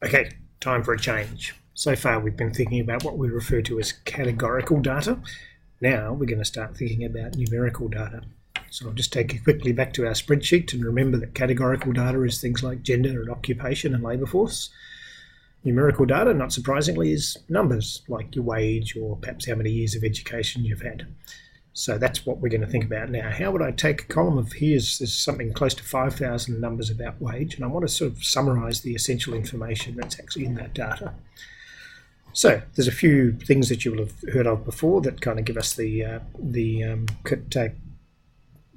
Okay, time for a change. So far we've been thinking about what we refer to as categorical data. Now we're going to start thinking about numerical data. So I'll just take you quickly back to our spreadsheet and remember that categorical data is things like gender and occupation and labour force. Numerical data, not surprisingly, is numbers like your wage or perhaps how many years of education you've had. So that's what we're going to think about now. How would I take a column of there's something close to 5,000 numbers about wage, and I want to sort of summarise the essential information that's actually in that data. So there's a few things that you will have heard of before that kind of give us the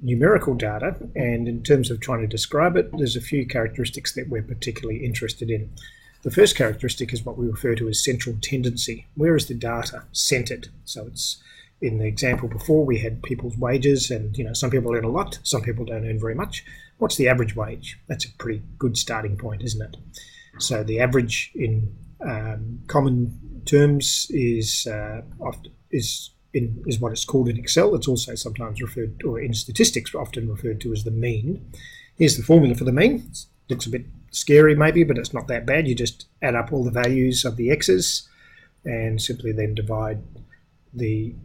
numerical data, and in terms of trying to describe it, there's a few characteristics that we're particularly interested in. The first characteristic is what we refer to as central tendency. Where is the data centred? So it's in the example before, we had people's wages, and some people earn a lot, some people don't earn very much. What's the average wage? That's a pretty good starting point, isn't it? So the average in common terms is what it's called in Excel. It's also sometimes referred to, or in statistics, often referred to as the mean. Here's the formula for the mean. It looks a bit scary maybe, but it's not that bad. You just add up all the values of the x's and simply then divide the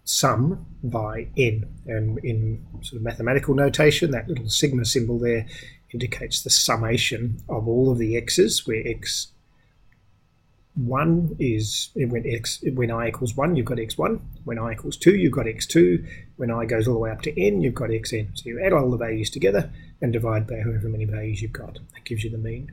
sum by n, and in sort of mathematical notation, that little sigma symbol there indicates the summation of all of the x's, where x1 is when I equals 1, you've got x1. When I equals 2, you've got x2. When I goes all the way up to n, you've got xn. So you add all the values together and divide by however many values you've got. That gives you the mean.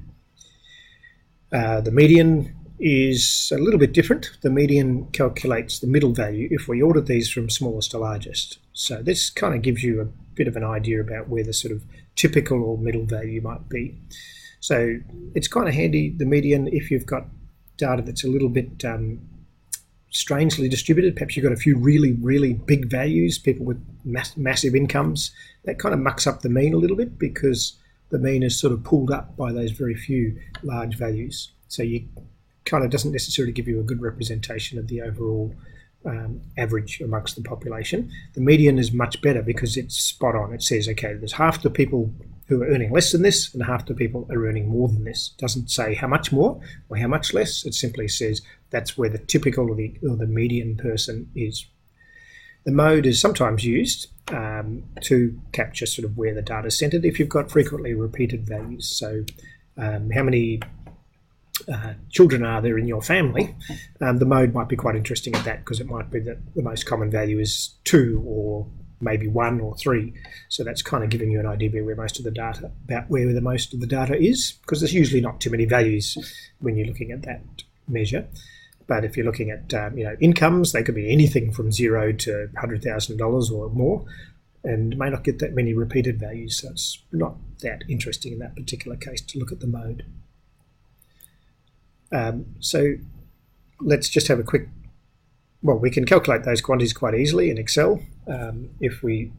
The median is a little bit different. The median calculates the middle value if we order these from smallest to largest. So this kind of gives you a bit of an idea about where the sort of typical or middle value might be. So it's kind of handy, the median, if you've got data that's a little bit strangely distributed. Perhaps you've got a few really, really big values, people with massive incomes. That kind of mucks up the mean a little bit because the mean is sort of pulled up by those very few large values. So you kind of doesn't necessarily give you a good representation of the overall average amongst the population. The median is much better because it's spot on. It says, okay, there's half the people who are earning less than this and half the people are earning more than this. It doesn't say how much more or how much less. It simply says that's where the typical or the median person is. The mode is sometimes used to capture sort of where the data is centered if you've got frequently repeated values. So how many children are there in your family? The mode might be quite interesting at that because it might be that the most common value is 2 or maybe 1 or 3. So that's kind of giving you an idea where most of the data, about where the most of the data is, because there's usually not too many values when you're looking at that measure. But if you're looking at incomes, they could be anything from 0 to $100,000 or more, and may not get that many repeated values. So it's not that interesting in that particular case to look at the mode. So let's just have a quick, we can calculate those quantities quite easily in Excel. If we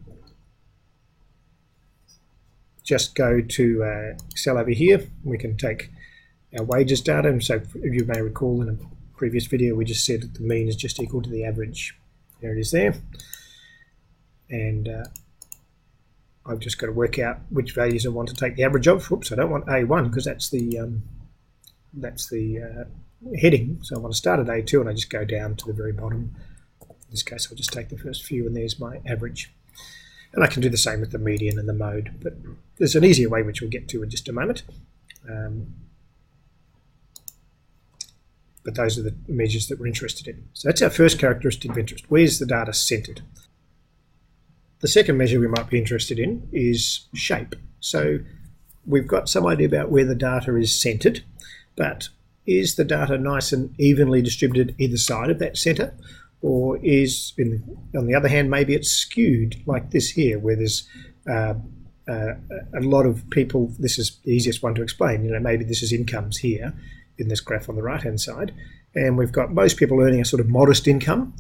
just go to Excel over here, we can take our wages data. And so if you may recall in a previous video, we just said that the mean is just equal to the average. There it is there. And I've just got to work out which values I want to take the average of. Oops, I don't want A1 because that's the heading. So I want to start at A2 and I just go down to the very bottom. In this case, I'll just take the first few and there's my average. And I can do the same with the median and the mode, but there's an easier way which we'll get to in just a moment. But those are the measures that we're interested in. So that's our first characteristic of interest. Where's the data centered? The second measure we might be interested in is shape. So we've got some idea about where the data is centered, but is the data nice and evenly distributed either side of that center? Or is, on the other hand, maybe it's skewed like this here, where there's a lot of people. This is the easiest one to explain. Maybe this is incomes here in this graph on the right-hand side, and we've got most people earning a sort of modest income,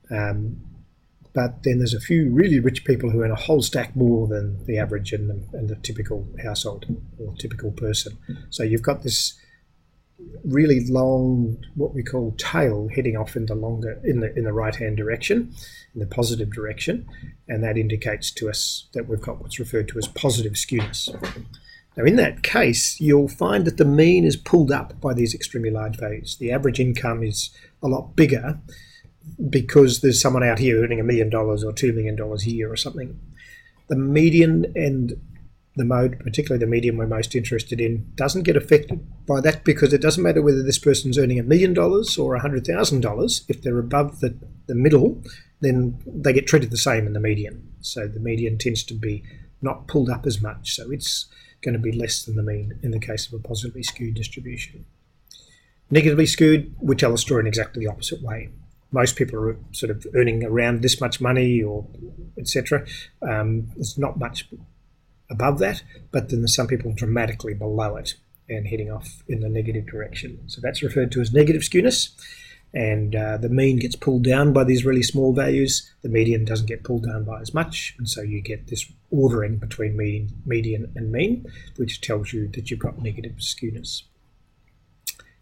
but then there's a few really rich people who earn a whole stack more than the average and the typical household or typical person. So you've got this really long, what we call tail, heading off in the right-hand direction, in the positive direction, and that indicates to us that we've got what's referred to as positive skewness. Now in that case, you'll find that the mean is pulled up by these extremely large values. The average income is a lot bigger because there's someone out here earning $1 million or $2 million a year or something. The median and the mode, particularly the median we're most interested in, doesn't get affected by that because it doesn't matter whether this person's earning $1 million or $100,000. If they're above the middle, then they get treated the same in the median. So the median tends to be not pulled up as much, so it's going to be less than the mean in the case of a positively skewed distribution. Negatively skewed, we tell the story in exactly the opposite way. Most people are sort of earning around this much money or etc. There's not much above that, but then there's some people dramatically below it and heading off in the negative direction. So that's referred to as negative skewness, and the mean gets pulled down by these really small values. The median doesn't get pulled down by as much, and so you get this ordering between median and mean, which tells you that you've got negative skewness.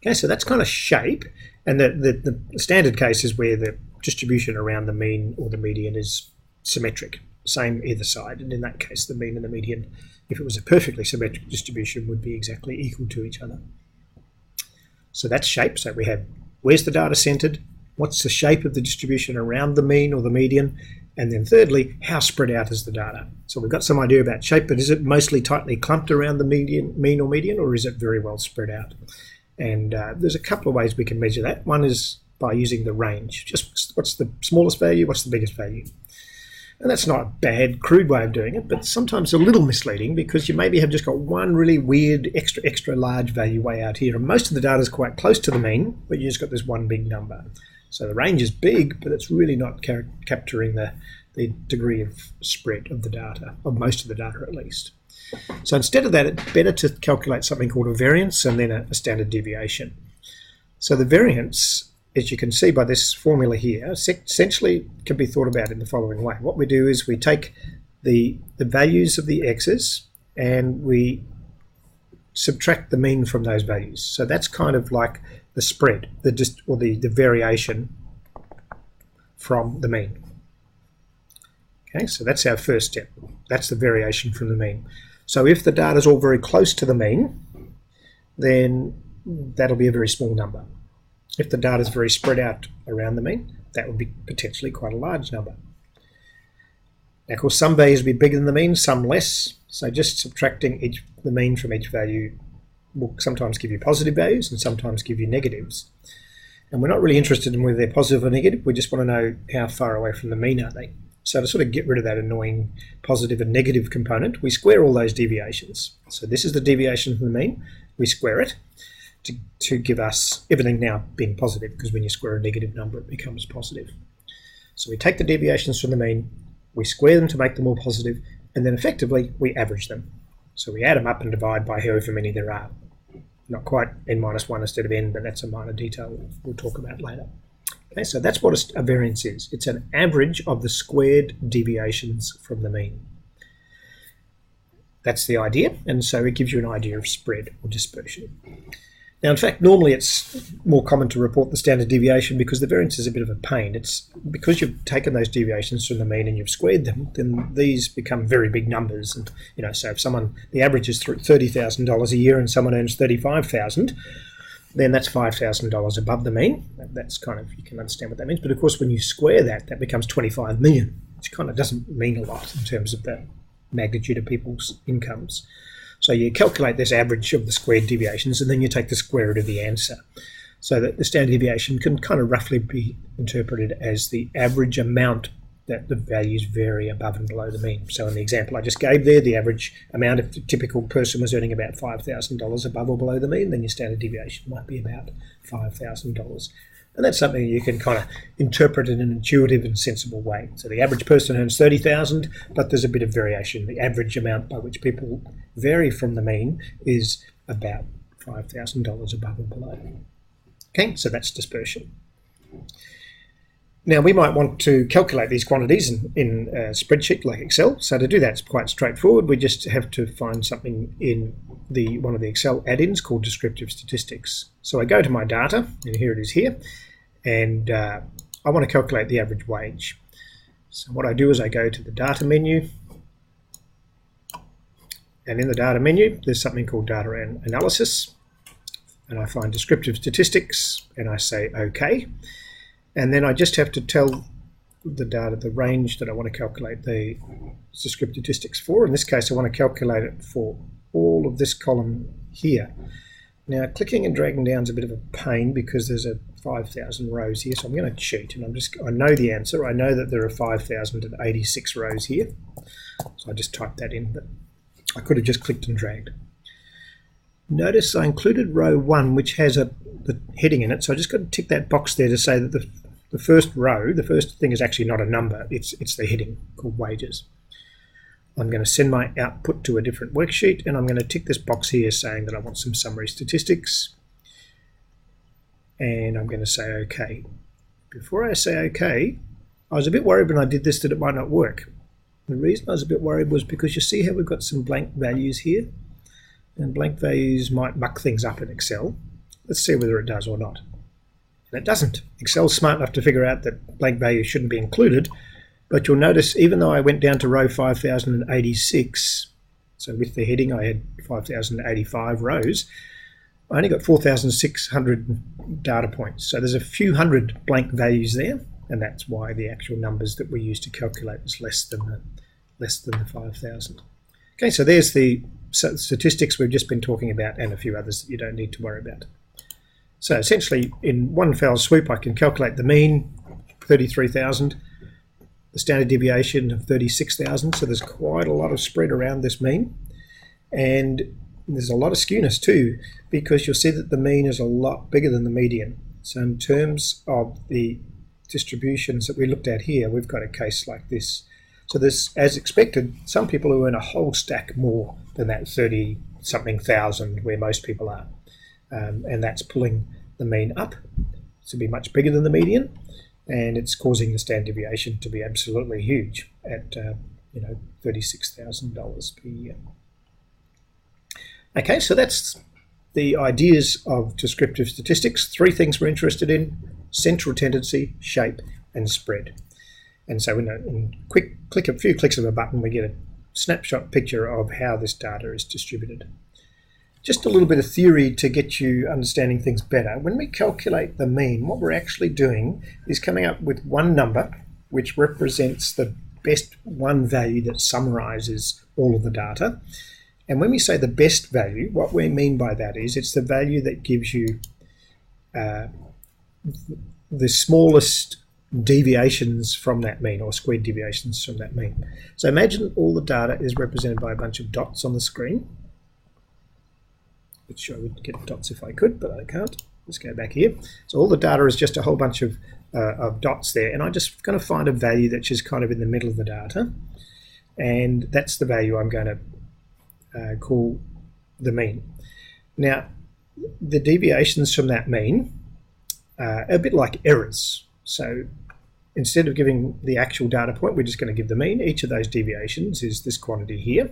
Okay, so that's kind of shape, and the standard case is where the distribution around the mean or the median is symmetric, same either side, and in that case the mean and the median, if it was a perfectly symmetric distribution, would be exactly equal to each other. So that's shape. So we have, where's the data centered, what's the shape of the distribution around the mean or the median, and then thirdly, how spread out is the data. So we've got some idea about shape, but is it mostly tightly clumped around the mean or median, or is it very well spread out? And there's a couple of ways we can measure that. One is by using the range. Just what's the smallest value, what's the biggest value? And that's not a bad, crude way of doing it, but sometimes a little misleading because you maybe have just got one really weird, extra large value way out here. And most of the data is quite close to the mean, but you just got this one big number. So the range is big, but it's really not capturing the degree of spread of the data, of most of the data at least. So instead of that, it's better to calculate something called a variance and then a standard deviation. So the variance, as you can see by this formula here, essentially can be thought about in the following way. What we do is we take the values of the x's and we subtract the mean from those values. So that's kind of like the spread, the variation from the mean. Okay, so that's our first step. That's the variation from the mean. So if the data is all very close to the mean, then that'll be a very small number. If the data is very spread out around the mean, that would be potentially quite a large number. Now, of course, some values will be bigger than the mean, some less. So just subtracting the mean from each value will sometimes give you positive values and sometimes give you negatives. And we're not really interested in whether they're positive or negative. We just want to know how far away from the mean are they. So to sort of get rid of that annoying positive and negative component, we square all those deviations. So this is the deviation from the mean. We square it to give us everything now being positive, because when you square a negative number, it becomes positive. So we take the deviations from the mean, we square them to make them all positive, and then effectively we average them. So we add them up and divide by however many there are. Not quite n minus 1 instead of n, but that's a minor detail we'll talk about later. Okay, so that's what a variance is. It's an average of the squared deviations from the mean. That's the idea, and so it gives you an idea of spread or dispersion. Now, in fact, normally it's more common to report the standard deviation because the variance is a bit of a pain. It's because you've taken those deviations from the mean and you've squared them, then these become very big numbers. And so if the average is $30,000 a year and someone earns $35,000, then that's $5,000 above the mean. That's kind of, you can understand what that means. But of course, when you square that, that becomes 25 million, which kind of doesn't mean a lot in terms of the magnitude of people's incomes. So you calculate this average of the squared deviations, and then you take the square root of the answer. So that the standard deviation can kind of roughly be interpreted as the average amount that the values vary above and below the mean. So in the example I just gave there, the average amount, if the typical person was earning about $5,000 above or below the mean, then your standard deviation might be about $5,000. And that's something you can kind of interpret in an intuitive and sensible way. So the average person earns $30,000, but there's a bit of variation. The average amount by which people vary from the mean is about $5,000 above and below. Okay, so that's dispersion. Now, we might want to calculate these quantities in a spreadsheet like Excel. So to do that, it's quite straightforward. We just have to find something in one of the Excel add-ins called descriptive statistics. So I go to my data, and here it is here, and I want to calculate the average wage. So what I do is I go to the data menu, And in the data menu, there's something called data analysis. And I find descriptive statistics, and I say OK. And then I just have to tell the data the range that I want to calculate the descriptive statistics for. In this case, I want to calculate it for all of this column here. Now, clicking and dragging down is a bit of a pain because there's a 5,000 rows here, so I'm going to cheat, and I know the answer. I know that there are 5,086 rows here, so I just typed that in, but I could have just clicked and dragged. Notice I included row 1, which has the heading in it, so I just got to tick that box there to say that the first row, the first thing is actually not a number, it's the heading called wages. I'm going to send my output to a different worksheet, and I'm going to tick this box here saying that I want some summary statistics, and I'm going to say OK. Before I say OK, I was a bit worried when I did this that it might not work. The reason I was a bit worried was because you see how we've got some blank values here, and blank values might muck things up in Excel. Let's see whether it does or not. And it doesn't. Excel's smart enough to figure out that blank values shouldn't be included. But you'll notice, even though I went down to row 5,086, so with the heading I had 5,085 rows, I only got 4,600 data points. So there's a few hundred blank values there, and that's why the actual numbers that we use to calculate is less than the 5,000. Okay, so there's the statistics we've just been talking about, and a few others that you don't need to worry about. So essentially, in one fell swoop, I can calculate the mean, 33,000. The standard deviation of 36,000, so there's quite a lot of spread around this mean, and there's a lot of skewness too, because you'll see that the mean is a lot bigger than the median. So in terms of the distributions that we looked at here, we've got a case like this. So there's, as expected, some people who earn a whole stack more than that 30-something thousand where most people are, and that's pulling the mean up to be much bigger than the median. And it's causing the standard deviation to be absolutely huge at $36,000 per year. Okay, so that's the ideas of descriptive statistics. 3 things we're interested in: central tendency, shape, and spread. And so in a few clicks of a button, we get a snapshot picture of how this data is distributed. Just a little bit of theory to get you understanding things better. When we calculate the mean, what we're actually doing is coming up with one number which represents the best one value that summarizes all of the data. And when we say the best value, what we mean by that is it's the value that gives you the smallest deviations from that mean, or squared deviations from that mean. So imagine all the data is represented by a bunch of dots on the screen, which I would get dots if I could, but I can't. Let's go back here. So all the data is just a whole bunch of dots there, and I'm just going to find a value that's just kind of in the middle of the data, and that's the value I'm going to call the mean. Now, the deviations from that mean are a bit like errors. So instead of giving the actual data point, we're just going to give the mean. Each of those deviations is this quantity here.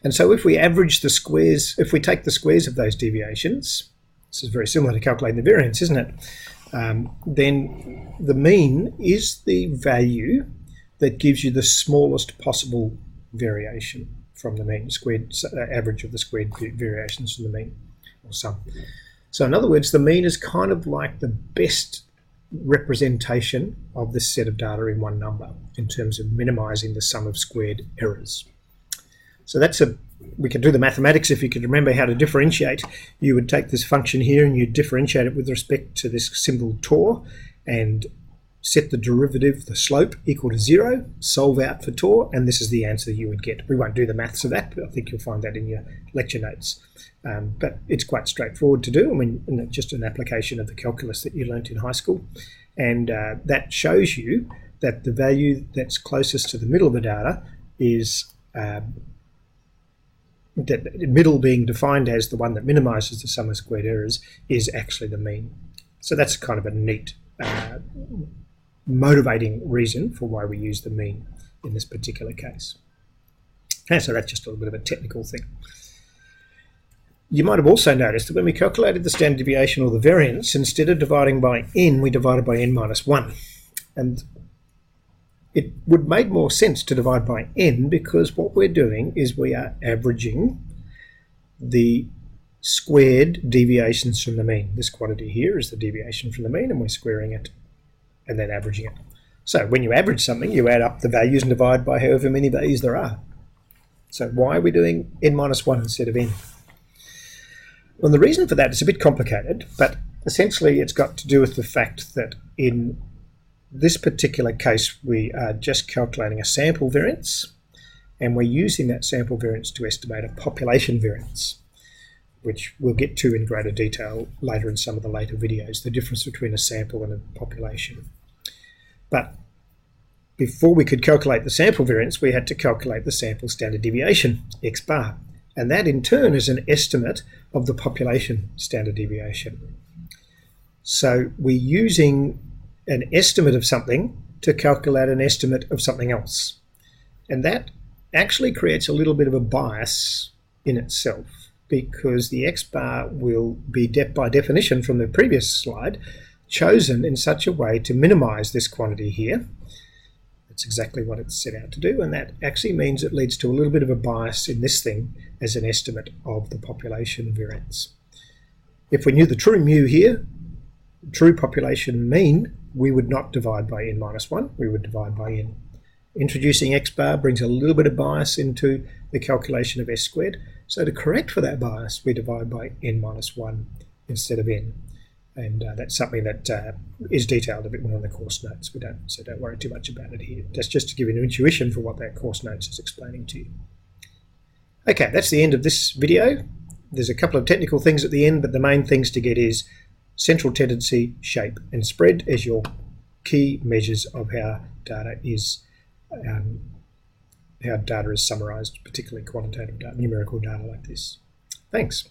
And so if we average the squares, if we take the squares of those deviations, this is very similar to calculating the variance, isn't it? Then the mean is the value that gives you the smallest possible variation from the mean, squared average of the squared variations from the mean, or sum. So in other words, the mean is kind of like the best representation of this set of data in one number in terms of minimizing the sum of squared errors. So we can do the mathematics. If you could remember how to differentiate, you would take this function here and you'd differentiate it with respect to this symbol TOR and set the derivative, the slope, equal to 0, solve out for TOR, and this is the answer you would get. We won't do the maths of that, but I think you'll find that in your lecture notes. But it's quite straightforward to do. I mean, just an application of the calculus that you learnt in high school. And that shows you that the value that's closest to the middle of the data is that the middle being defined as the one that minimizes the sum of squared errors is actually the mean. So that's kind of a neat motivating reason for why we use the mean in this particular case. And so that's just a little bit of a technical thing. You might have also noticed that when we calculated the standard deviation or the variance, instead of dividing by n, we divided by n minus 1. And it would make more sense to divide by n, because what we're doing is we are averaging the squared deviations from the mean. This quantity here is the deviation from the mean, and we're squaring it and then averaging it. So when you average something, you add up the values and divide by however many values there are. So why are we doing n minus 1 instead of n? Well, the reason for that is a bit complicated, but essentially it's got to do with the fact that in this particular case we are just calculating a sample variance, and we're using that sample variance to estimate a population variance, which we'll get to in greater detail later in some of the later videos, the difference between a sample and a population. But before we could calculate the sample variance, we had to calculate the sample standard deviation, x bar, and that in turn is an estimate of the population standard deviation. So we're using an estimate of something to calculate an estimate of something else, and that actually creates a little bit of a bias in itself, because the x bar will be, by definition from the previous slide, chosen in such a way to minimize this quantity here. That's exactly what it's set out to do, and that actually means it leads to a little bit of a bias in this thing as an estimate of the population variance. If we knew the true mu here, true population mean, we would not divide by n minus 1, we would divide by n. Introducing x bar brings a little bit of bias into the calculation of s squared, so to correct for that bias we divide by n minus 1 instead of n. And that's something that is detailed a bit more in the course notes. So don't worry too much about it here. That's just to give you an intuition for what that course notes is explaining to you. Okay, that's the end of this video. There's a couple of technical things at the end, but the main things to get is central tendency, shape, and spread as your key measures of how data is summarized, particularly quantitative data, numerical data like this. Thanks.